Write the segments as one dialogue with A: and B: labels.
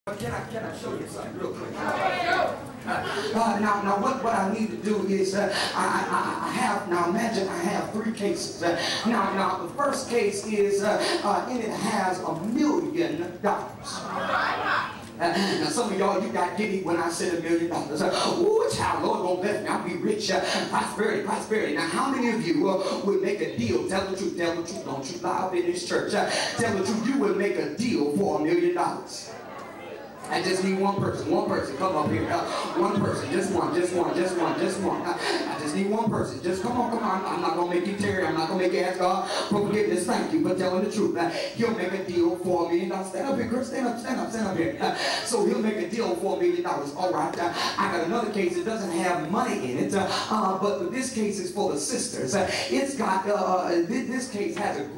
A: Can I show you something real quick? Now what I need to do is I have, now imagine I have 3 cases. Now the first case is and it has $1 million. Now some of y'all, you got giddy when I said $1 million. Ooh, child, Lord won't let me, I'll be rich. Prosperity. Now how many of you would make a deal? Tell the truth, don't you lie up in this church. Tell the truth, you would make a deal for $1 million. I just need one person, come up here. One person, just one. I just need one person. Just come on. I'm not going to make you tear. I'm not going to make you ask God for forgiveness. Thank you for telling the truth. He'll make a deal for $1 million. Stand up here, girl. Stand up here. So he'll make a deal for $1 million. All right. I got another case that doesn't have money in it, but this case is for the sisters. It's got, this case has a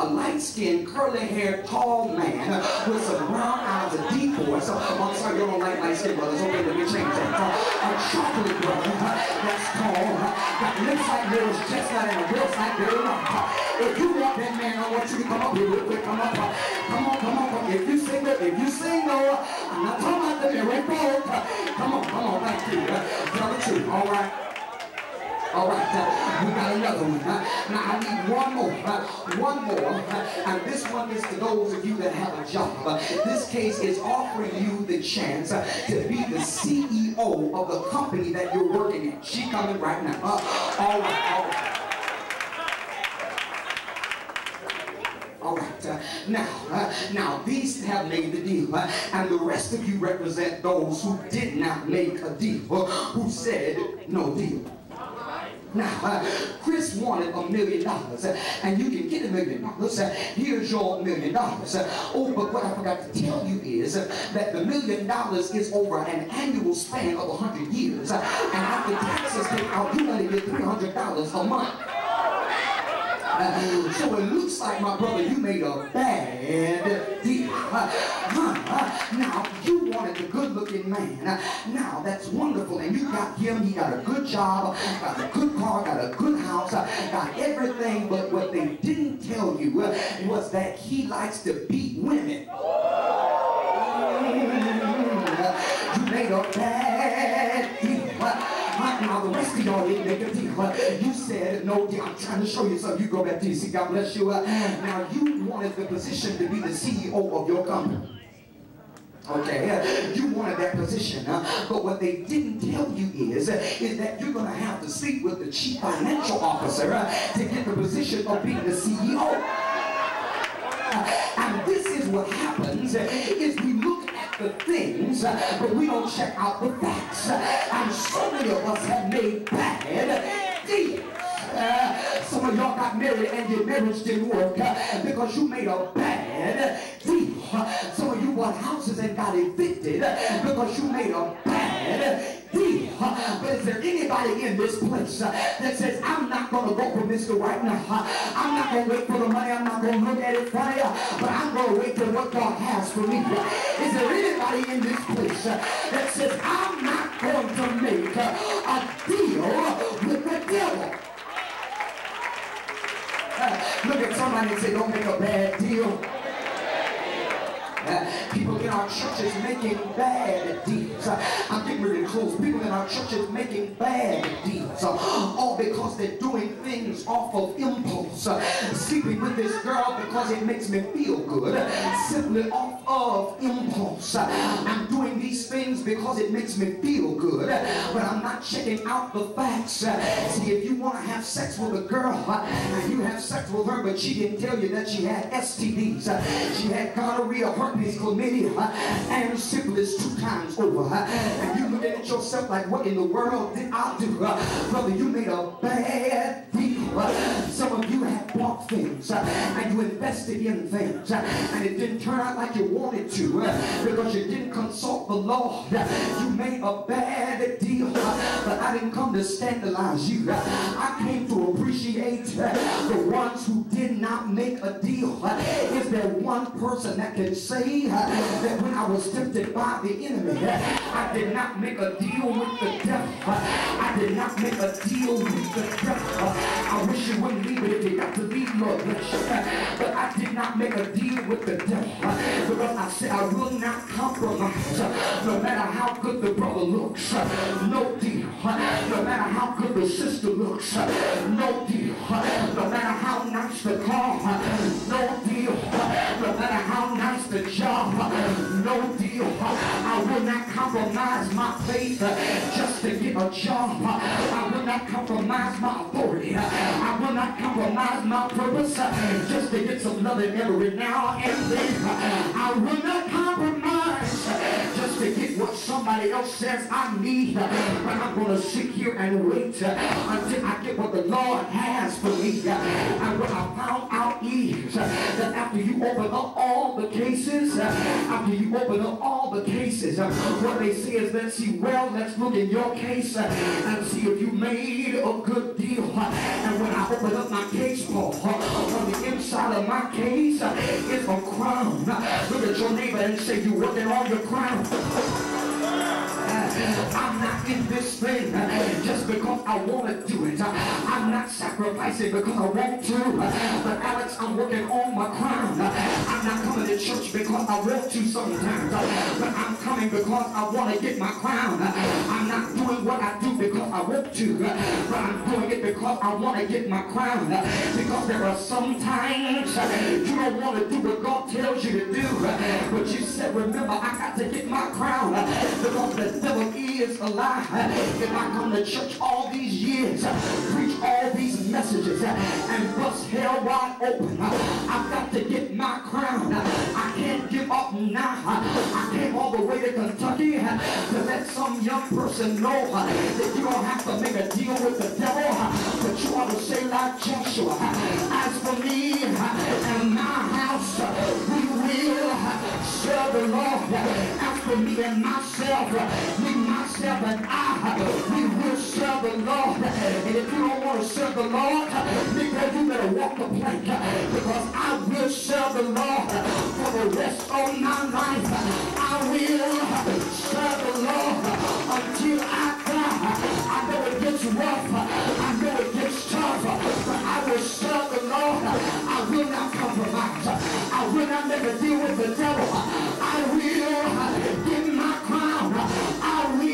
A: light-skinned, curly-haired, tall man with some brown eyes, a deep voice. So, I'm sorry, you don't like light skin brothers. Okay, let me change that. A chocolate brother, that's tall, got lips like yours, chestnut, and a breast like very long. If you want that man, I want you to come up here real quick. Come on. If you single, I'm not talking about the married folk. Come on, thank you. Tell the truth, all right? All right, we got another one. Now I need one more, and this one is to those of you that have a job. This case is offering you the chance to be the CEO of the company that you're working in. She coming right now. All right. Now these have made the deal, and the rest of you represent those who did not make a deal, who said no deal. Now, Chris wanted $1 million, and you can get $1 million. Here's your $1 million. Oh, but what I forgot to tell you is that the $1 million is over an annual span of 100 years, and after taxes take out, you only get $300 a month. So it looks like, my brother, you made a bad deal. Now, you wanted a good-looking man. Now, that's wonderful. And you got him. He got a good job, got a good car, got a good house, got everything. But what they didn't tell you was that he likes to beat women. You made a bad deal. Now the rest of y'all didn't make a deal. You said no deal. I'm trying to show you something. You go back to your seat. God bless you. Now you wanted the position to be the CEO of your company. Okay, you wanted that position, but what they didn't tell you is that you're going to have to sleep with the chief financial officer to get the position of being the CEO. And this is what happens is we look at the things, but we don't check out the facts. And so many of us have made bad deals. Some of y'all got married and your marriage didn't work because you made a bad deal. Some of you bought houses and got evicted because you made a bad deal. But is there anybody in this place that says, I'm not going to go for Mr. Right now. I'm not going to wait for the money. I'm not going to look at it funny, but I'm going to wait for what God has for me. Is there anybody in this place that says, I'm not going to make a deal with the devil? Look at somebody and say, don't make a bad deal. People in our churches making bad deals. I'm getting ready to close. People in our churches making bad deals. All because they're doing things off of impulse. Sleeping with this girl because it makes me feel good. Simply off of impulse. I'm doing these things because it makes me feel good. But I'm not checking out the facts. See, if you want to have sex with a girl, and you have sex with her, but she didn't tell you that she had STDs. She had gonorrhea, herpes, chlamydia, and syphilis 2 times over. And you looking at yourself like, what in the world did I do? Brother, you made a bad deal. Some of you have bought things and you invested in things and it didn't turn out like you wanted to because you didn't consult the Lord. You made a bad deal, but I didn't come to scandalize you. I came to appreciate the ones who did not make a deal. Is there one person that can say that when I was tempted by the enemy, I did not make a deal with the devil? I did not make a deal with the devil. I wish you wouldn't leave it if you got to leave, Lord bless you. But I did not make a deal with the devil, because I said I will not compromise. No matter how good the brother looks, no deal. No matter how good the sister looks, no deal. No matter how nice the car, no deal. No matter how nice the job, no deal. I will not compromise my faith just to get a job. I will not compromise my authority. I will not compromise my purpose just to get some loving every now and then. I will not compromise just to get what somebody else says I need. But I'm going to sit here and wait until I get what the Lord has for me. And what I found out is that after you open up all the cases, what they say is, let's see, well, let's look in your case and see if you made a good deal. And when I open up my case, Paul, on the inside of my case is a crown. Look at your neighbor and say, you're working on your crown. I'm not in this thing just because I want to do it. I'm not sacrificing because I want to. But Alex, I'm working on my crown. I'm not coming to church because I want to sometimes. But I'm coming because I want to get my crown. I'm not doing what I do because I want to. But I'm doing it because I want to get my crown. Because there are some times you don't want to do what God tells you to do. But you said, remember, I got to get my crown. Because the devil is a lie. If I come to church all these years, preach all these messages, and bust hell wide open, I've got to get my crown. I can't give up now. I came all the way to Kentucky to let some young person know that you don't have to make a deal with the devil, but you ought to say like Joshua, as for me and my house, we will serve the Lord. As for me and myself, myself and I, we will serve the Lord. And if you don't want to serve the Lord, because you better walk the plank, because I will serve the Lord for the rest of my life. I will serve the Lord until I die. I know it gets rough, I know it gets tough, but I will serve the Lord. I will not compromise. I will not make a deal with the devil. I will give my crown. I will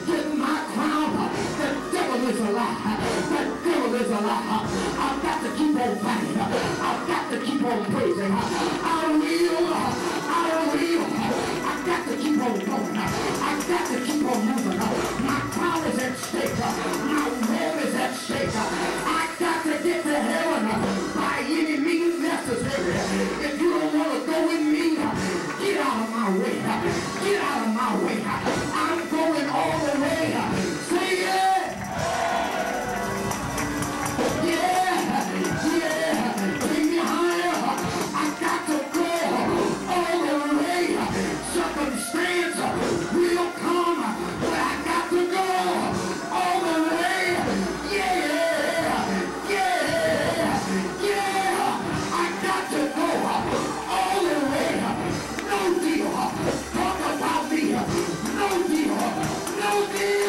A: give my crown. The devil is a lie. The devil is a lie. I've got to keep on fighting. I've got to keep on praising. I will. I've got to keep on going. I've got to keep on moving. My crown is at stake. My will is at stake. I've got to get to heaven by any means necessary. If you don't want to go with me, get out of my way. Get out of my way. I'm going all the way. Say yeah. Yeah. Bring me higher. I got to go all the way. Circumstance will come, but I got to go all the way. Yeah. I got to go all the way. No deal. Talk about me. No deal.